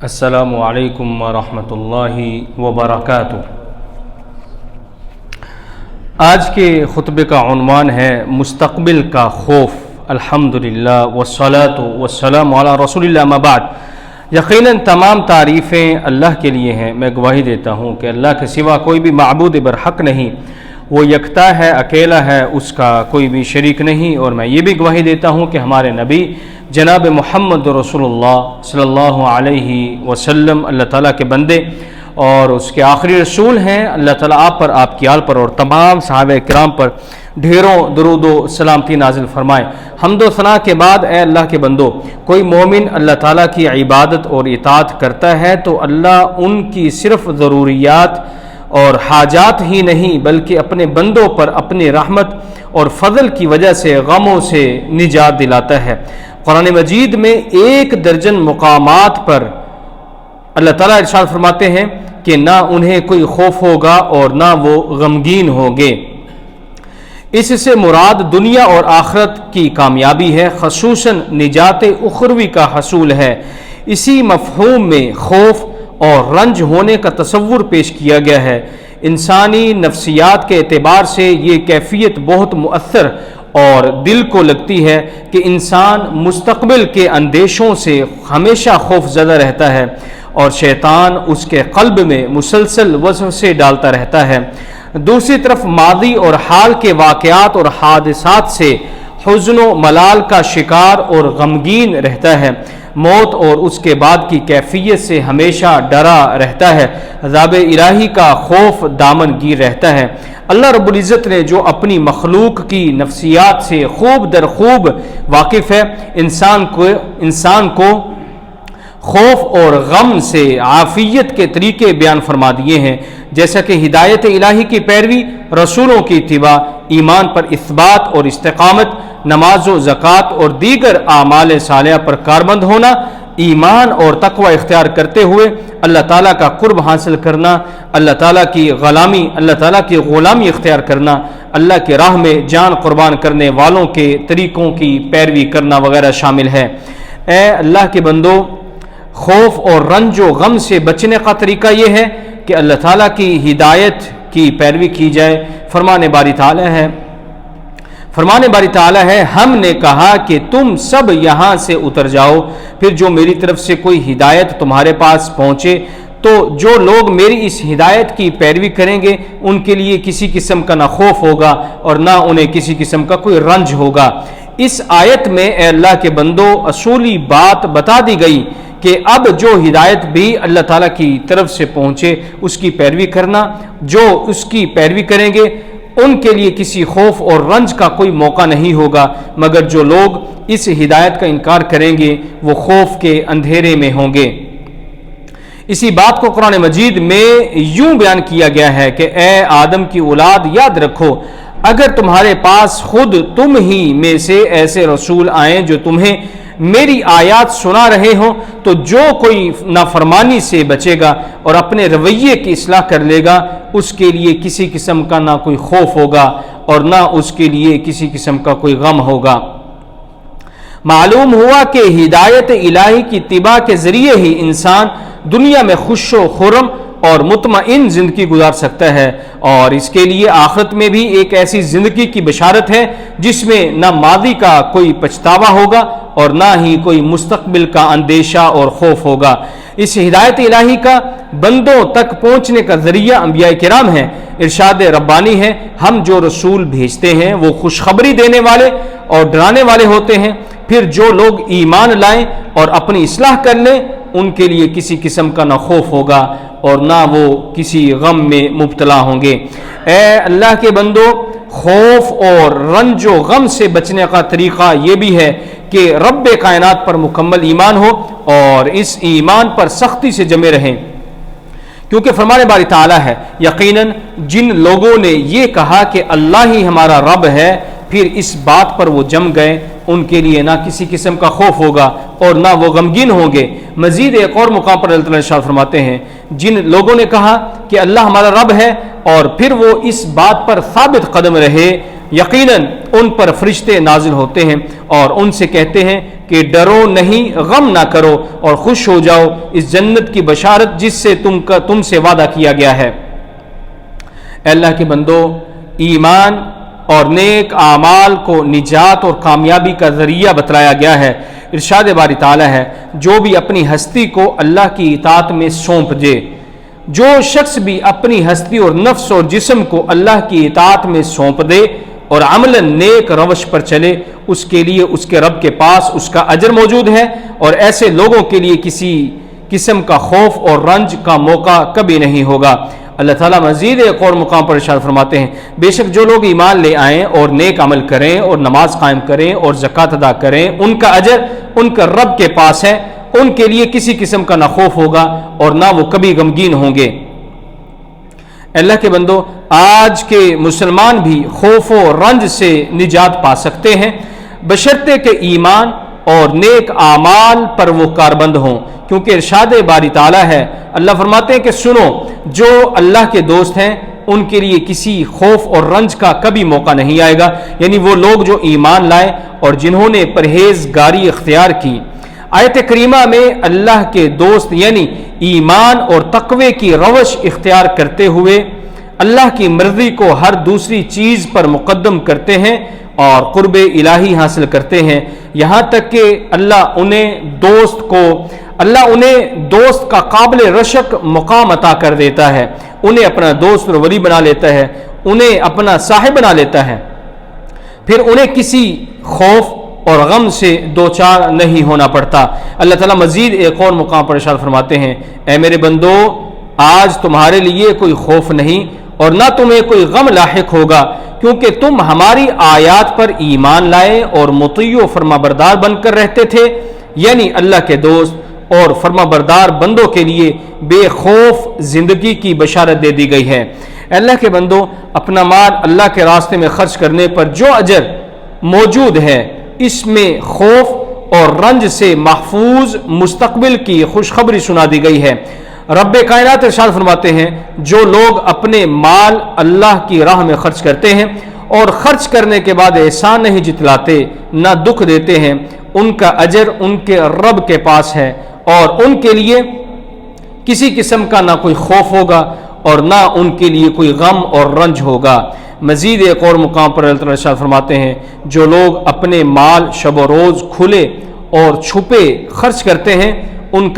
السلام علیکم ورحمۃ اللہ وبرکاتہ۔ آج کے خطبے کا عنوان ہے مستقبل کا خوف۔ الحمدللہ والصلاۃ والسلام علی رسول اللہ، اما بعد۔ یقیناً تمام تعریفیں اللہ کے لیے ہیں۔ میں گواہی دیتا ہوں کہ اللہ کے سوا کوئی بھی معبود برحق نہیں، وہ یکتا ہے، اکیلا ہے، اس کا کوئی بھی شریک نہیں۔ اور میں یہ بھی گواہی دیتا ہوں کہ ہمارے نبی جناب محمد رسول اللہ صلی اللہ علیہ وسلم اللہ تعالیٰ کے بندے اور اس کے آخری رسول ہیں۔ اللہ تعالیٰ آپ پر، آپ کی آل پر اور تمام صحابہ کرام پر ڈھیروں درود و سلامتی نازل فرمائے۔ حمد و ثنا کے بعد اے اللہ کے بندو، کوئی مومن اللہ تعالیٰ کی عبادت اور اطاعت کرتا ہے تو اللہ ان کی صرف ضروریات اور حاجات ہی نہیں بلکہ اپنے بندوں پر اپنی رحمت اور فضل کی وجہ سے غموں سے نجات دلاتا ہے۔ قرآن مجید میں 1 درجن مقامات پر اللہ تعالیٰ ارشاد فرماتے ہیں کہ نہ انہیں کوئی خوف ہوگا اور نہ وہ غمگین ہوں گے۔ اس سے مراد دنیا اور آخرت کی کامیابی ہے، خصوصاً نجات اخروی کا حصول ہے۔ اسی مفہوم میں خوف اور رنج ہونے کا تصور پیش کیا گیا ہے۔ انسانی نفسیات کے اعتبار سے یہ کیفیت بہت مؤثر اور دل کو لگتی ہے کہ انسان مستقبل کے اندیشوں سے ہمیشہ خوف زدہ رہتا ہے اور شیطان اس کے قلب میں مسلسل وسوسے ڈالتا رہتا ہے۔ دوسری طرف ماضی اور حال کے واقعات اور حادثات سے حزن و ملال کا شکار اور غمگین رہتا ہے۔ موت اور اس کے بعد کی کیفیت سے ہمیشہ ڈرا رہتا ہے۔ عذاب الہی کا خوف دامن گیر رہتا ہے۔ اللہ رب العزت نے جو اپنی مخلوق کی نفسیات سے خوب در خوب واقف ہے، انسان کو خوف اور غم سے عافیت کے طریقے بیان فرما دیے ہیں، جیسا کہ ہدایت الہی کی پیروی، رسولوں کی اتباع، ایمان پر اثبات اور استقامت، نماز و زکوٰۃ اور دیگر اعمال صالحہ پر کاربند ہونا، ایمان اور تقوی اختیار کرتے ہوئے اللہ تعالیٰ کا قرب حاصل کرنا، اللہ تعالیٰ کی غلامی اختیار کرنا، اللہ کی راہ میں جان قربان کرنے والوں کے طریقوں کی پیروی کرنا وغیرہ شامل ہے۔ اے اللہ کے بندو، خوف اور رنج و غم سے بچنے کا طریقہ یہ ہے کہ اللہ تعالیٰ کی ہدایت کی پیروی کی جائے۔ فرمان باری تعالیٰ ہے، ہم نے کہا کہ تم سب یہاں سے اتر جاؤ، پھر جو میری طرف سے کوئی ہدایت تمہارے پاس پہنچے تو جو لوگ میری اس ہدایت کی پیروی کریں گے ان کے لیے کسی قسم کا نہ خوف ہوگا اور نہ انہیں کسی قسم کا کوئی رنج ہوگا۔ اس آیت میں اے اللہ کے بندو اصولی بات بتا دی گئی کہ اب جو ہدایت بھی اللہ تعالیٰ کی طرف سے پہنچے اس کی پیروی کرنا، جو اس کی پیروی کریں گے ان کے لیے کسی خوف اور رنج کا کوئی موقع نہیں ہوگا، مگر جو لوگ اس ہدایت کا انکار کریں گے وہ خوف کے اندھیرے میں ہوں گے۔ اسی بات کو قرآن مجید میں یوں بیان کیا گیا ہے کہ اے آدم کی اولاد، یاد رکھو اگر تمہارے پاس خود تم ہی میں سے ایسے رسول آئیں جو تمہیں میری آیات سنا رہے ہوں تو جو کوئی نافرمانی سے بچے گا اور اپنے رویے کی اصلاح کر لے گا اس کے لیے کسی قسم کا نہ کوئی خوف ہوگا اور نہ اس کے لیے کسی قسم کا کوئی غم ہوگا۔ معلوم ہوا کہ ہدایت الہی کی اتباع کے ذریعے ہی انسان دنیا میں خوش و خرم اور مطمئن زندگی گزار سکتا ہے، اور اس کے لیے آخرت میں بھی ایک ایسی زندگی کی بشارت ہے جس میں نہ ماضی کا کوئی پچھتاوا ہوگا اور نہ ہی کوئی مستقبل کا اندیشہ اور خوف ہوگا۔ اس ہدایت الہی کا بندوں تک پہنچنے کا ذریعہ انبیاء کرام ہیں۔ ارشاد ربانی ہے، ہم جو رسول بھیجتے ہیں وہ خوشخبری دینے والے اور ڈرانے والے ہوتے ہیں، پھر جو لوگ ایمان لائیں اور اپنی اصلاح کر لیں ان کے لیے کسی قسم کا نہ خوف ہوگا اور نہ وہ کسی غم میں مبتلا ہوں گے۔ اے اللہ کے بندو، خوف اور رنج و غم سے بچنے کا طریقہ یہ بھی ہے کہ رب کائنات پر مکمل ایمان ہو اور اس ایمان پر سختی سے جمے رہیں، کیونکہ فرمان باری تعالیٰ ہے، یقیناً جن لوگوں نے یہ کہا کہ اللہ ہی ہمارا رب ہے پھر اس بات پر وہ جم گئے ان کے لیے نہ کسی قسم کا خوف ہوگا اور نہ وہ غمگین ہوں گے۔ مزید ایک اور مقام پر اللہ تعالیٰ ارشاد فرماتے ہیں، جن لوگوں نے کہا کہ اللہ ہمارا رب ہے اور پھر وہ اس بات پر ثابت قدم رہے یقیناً ان پر فرشتے نازل ہوتے ہیں اور ان سے کہتے ہیں کہ ڈرو نہیں، غم نہ کرو اور خوش ہو جاؤ اس جنت کی بشارت جس سے تم سے وعدہ کیا گیا ہے۔ اے اللہ کے بندو، ایمان اور نیک اعمال کو نجات اور کامیابی کا ذریعہ بتلایا گیا ہے۔ ارشاد باری تعالیٰ ہے، جو بھی اپنی ہستی کو اللہ کی اطاعت میں سونپ دے، جو شخص بھی اپنی ہستی اور نفس اور جسم کو اللہ کی اطاعت میں سونپ دے اور عملاً نیک روش پر چلے، اس کے لیے اس کے رب کے پاس اس کا اجر موجود ہے، اور ایسے لوگوں کے لیے کسی قسم کا خوف اور رنج کا موقع کبھی نہیں ہوگا۔ اللہ تعالیٰ مزید ایک اور مقام پر ارشاد فرماتے ہیں، بے شک جو لوگ ایمان لے آئیں اور نیک عمل کریں اور نماز قائم کریں اور زکوٰۃ ادا کریں، ان کا اجر ان کا رب کے پاس ہے، ان کے لیے کسی قسم کا نہ خوف ہوگا اور نہ وہ کبھی غمگین ہوں گے۔ اللہ کے بندو، آج کے مسلمان بھی خوف و رنج سے نجات پا سکتے ہیں بشرطے کہ ایمان اور نیک اعمال پر وہ کاربند ہوں، کیونکہ ارشاد باری تعالیٰ ہے، اللہ فرماتے ہیں کہ سنو، جو اللہ کے دوست ہیں ان کے لیے کسی خوف اور رنج کا کبھی موقع نہیں آئے گا، یعنی وہ لوگ جو ایمان لائے اور جنہوں نے پرہیزگاری اختیار کی۔ آیت کریمہ میں اللہ کے دوست یعنی ایمان اور تقوی کی روش اختیار کرتے ہوئے اللہ کی مرضی کو ہر دوسری چیز پر مقدم کرتے ہیں اور قرب الہی حاصل کرتے ہیں، یہاں تک کہ اللہ انہیں دوست کا قابل رشک مقام عطا کر دیتا ہے، انہیں اپنا دوست اور ولی بنا لیتا ہے، انہیں اپنا صاحب بنا لیتا ہے، پھر انہیں کسی خوف اور غم سے دوچار نہیں ہونا پڑتا۔ اللہ تعالیٰ مزید ایک اور مقام پر ارشاد فرماتے ہیں، اے میرے بندو، آج تمہارے لیے کوئی خوف نہیں اور نہ تمہیں کوئی غم لاحق ہوگا، کیونکہ تم ہماری آیات پر ایمان لائے اور مطیع و فرما بردار بن کر رہتے تھے، یعنی اللہ کے دوست اور فرما بردار بندوں کے لیے بے خوف زندگی کی بشارت دے دی گئی ہے۔ اللہ کے بندو، اپنا مال اللہ کے راستے میں خرچ کرنے پر جو اجر موجود ہے، اس میں خوف اور رنج سے محفوظ مستقبل کی خوشخبری سنا دی گئی ہے۔ رب کائنات ارشاد فرماتے ہیں، جو لوگ اپنے مال اللہ کی راہ میں خرچ کرتے ہیں اور خرچ کرنے کے بعد احسان نہیں جتلاتے، نہ دکھ دیتے ہیں، ان کا اجر ان کے رب کے پاس ہے اور ان کے لیے کسی قسم کا نہ کوئی خوف ہوگا اور نہ ان کے لیے کوئی غم اور رنج ہوگا۔ مزید ایک اور مقام پر اللہ تعالیٰ ارشاد فرماتے ہیں، جو لوگ اپنے مال شب و روز کھلے اور چھپے خرچ کرتے ہیں، ان کا